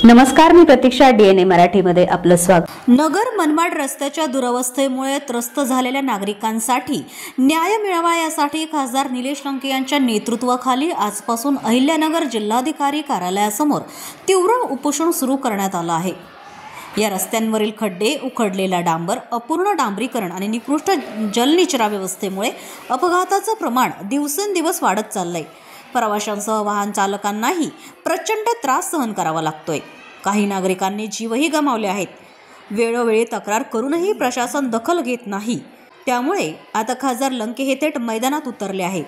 नमस्कार, मी प्रतीक्षा. DNA मराठीमध्ये आपलं स्वागत. नगर मनमाड रस्त्याच्या दुरवस्थेमुळे त्रस्त झालेल्या नागरिकांसाठी न्याय मिळावा यासाठी खासदार निलेश लंके यांच्या नेतृत्वाखाली आजपासून अहिल्यानगर जिल्हाधिकारी कार्यालयासमोर तीव्र उपोषण सुरू करण्यात आलं आहे. या रस्त्यांवरील खड्डे, उखडलेला डांबर, अपूर्ण डांबरीकरण आणि निकृष्ट जलनिचरा व्यवस्थेमुळे अपघाताचं प्रमाण दिवसेंदिवस वाढत चाललंय. प्रवाशांसह वाहन चालकांनाही प्रचंड त्रास सहन करावा लागतोय. काही नागरिकांनी जीवही गमावले आहेत. वेळोवेळी तक्रार करूनही प्रशासन दखल घेत नाही. त्यामुळे आता खासदार लंके हे थेट मैदानात उतरले आहेत.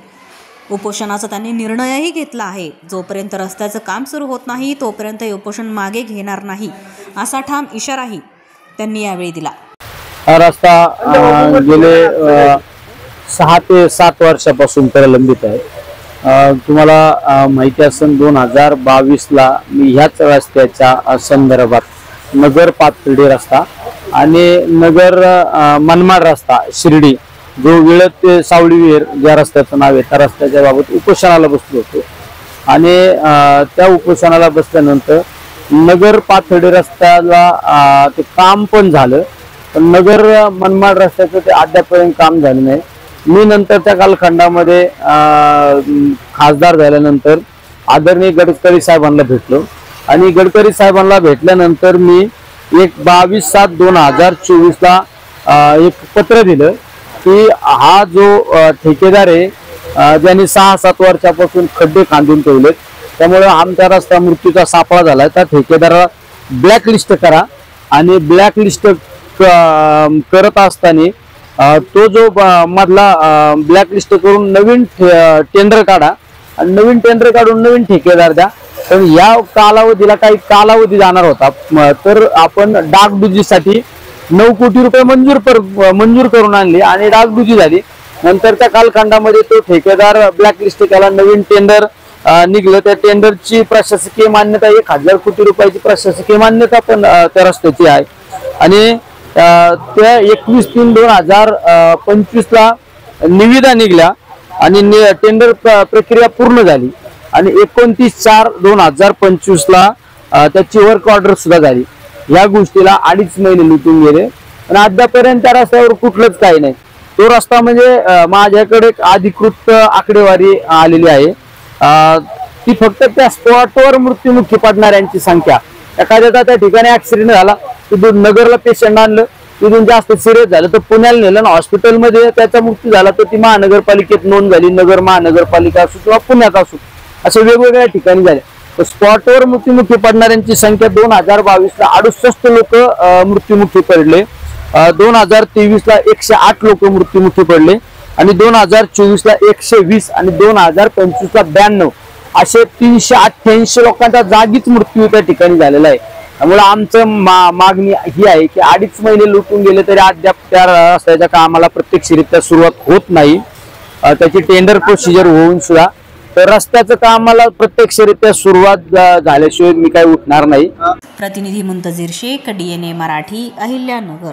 उपोषणाचा त्यांनी निर्णयही घेतला आहे. जोपर्यंत रस्त्याचं काम सुरू होत नाही तोपर्यंत हे उपोषण मागे घेणार नाही असा ठाम इशाराही त्यांनी यावेळी दिला. हा रस्ता गेले 6 ते 7 वर्षापासून प्रलंबित आहे. तुम्हाला माहिती असेल 2022ला मी ह्याच रस्त्याच्या संदर्भात नगर पाथर्डी रस्ता आणि नगर मनमाड रस्ता शिर्डी जो विळत ते सावळी विहीर ज्या रस्त्याचं नाव आहे त्या रस्त्याच्या बाबत उपोषणाला बसलो होतो. आणि त्या उपोषणाला बसल्यानंतर नगर पाथर्डी रस्त्याला ते काम पण झालं, पण नगर मनमाड रस्त्याचं ते अद्यापर्यंत काम झालं नाही. मी नंतर त्या कालखंडामध्ये खासदार झाल्यानंतर आदरणीय गडकरी साहेबांना भेटलो आणि गडकरी साहेबांना भेटल्यानंतर मी 22/7/2024ला एक पत्र दिलं की हा जो ठेकेदार आहे ज्यांनी 6-7 वर्षापासून खड्डे खांदून ठेवलेत, त्यामुळे आमचा रस्ता मृत्यूचा सापळा झाला. त्या ठेकेदाराला ब्लॅकलिस्ट करा आणि ब्लॅकलिस्ट करत असताना तो जो मधला ब्लॅकलिस्ट करून नवीन टेंडर काढा आणि नवीन टेंडर काढून नवीन ठेकेदार द्या. पण या कालावधीला काही कालावधी जाणार होता, तर आपण डागडुजीसाठी 9 कोटी रुपये मंजूर करून आणले आणि डागडुजी झाली. नंतर त्या कालखंडामध्ये तो ठेकेदार ब्लॅकलिस्ट केला, नवीन टेंडर निघलं. त्या टेंडरची प्रशासकीय मान्यता 1000 कोटी रुपयाची प्रशासकीय मान्यता पण त्या रस्त्याची आहे. आणि त्या 21/3/2025ला निविदा निघल्या आणि टेंडर प्रक्रिया पूर्ण झाली आणि 29/4/2025ला त्याची वर्क ऑर्डर सुद्धा झाली. या गोष्टीला 2.5 महिने लुटून गेले आणि अद्यापर्यंत त्या रस्त्यावर कुठलंच काही नाही. तो रस्ता म्हणजे माझ्याकडे अधिकृत आकडेवारी आलेली आहे, ती फक्त त्या स्पॉटवर मृत्युमुखी पडणाऱ्यांची संख्या. एखाद्याचा त्या ठिकाणी ऍक्सिडेंट झाला, तिथून नगरला पेशंट आणलं, तिथून जास्त सिरियस झालं तर पुण्याला नेलं, हॉस्पिटलमध्ये त्याचा मृत्यू झाला तर ती महानगरपालिकेत नोंद झाली, नगर महानगरपालिका असो किंवा पुण्यात असो, असे वेगवेगळ्या ठिकाणी झाले. तर स्पॉटवर मृत्युमुखी पडणाऱ्यांची संख्या 2022ला 68 लोक मृत्युमुखी पडले, 2023ला 108 लोक मृत्युमुखी पडले आणि 2024ला 120 आणि 2025ला 92 असे 388 लोकांचा जागीच मृत्यू त्या ठिकाणी झालेला आहे. त्यामुळे आमचं मागणी ही आहे की 2.5 महिने लुटून गेले तरी अद्याप त्या रस्त्याच्या कामाला प्रत्यक्षरित्या सुरुवात होत नाही. त्याची टेंडर प्रोसिजर होऊन सुद्धा तर रस्त्याचं कामाला प्रत्यक्षरित्या सुरुवात झाल्याशिवाय मी काही उठणार नाही. प्रतिनिधी मुंतजीर शेख, DNA मराठी, अहिल्यानगर.